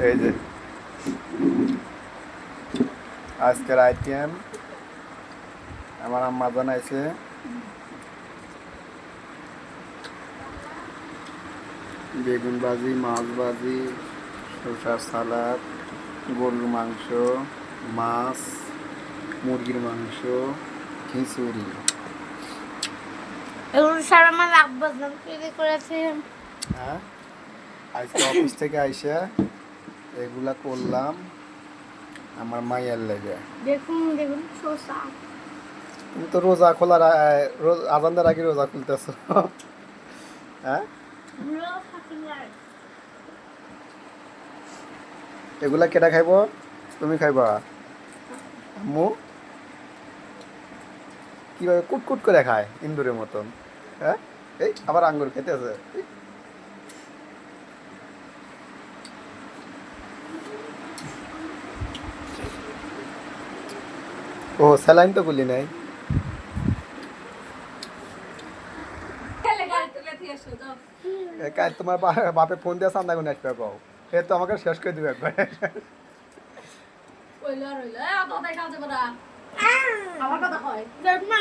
এই যে আজকের আইটেম আমার আম্মা বানাইছে বেগুন ভাজি, মাছ ভাজি, শসার সালাদ, গরুর মাংস, মাছ, মুরগির মাংস, খিচুড়ি। এগুলো সব আমার আব্বা তৈরি করেছে। হ্যাঁ, আজকে অফিস থেকে আইসা এগুলা করলাম আমার মায়ের লেগে। দেখুন দেখুন শসা। তুমি তো রোজা খোলার রোজ আজান দেওয়ার আগে রোজা খুলতেছো। হ্যাঁ, এগুলা কেটা খাইব? তুমি খাইবা? আম্মু কিভাবে কুটকুট করে খায় ইন্দুরের মতন? হ্যাঁ, এই আবার আঙ্গুর খেতেছে। ও স্যালাইন তো গুলি নাই। কাল তোমার বাপে ফোন দিয়ে চান্দা গুনে আসবে পাও, এ তো আমাকে শেষ করে দিবে একবার। রইল রইল এত দেখাও যে বড়া আমার কথা হয় দেখনা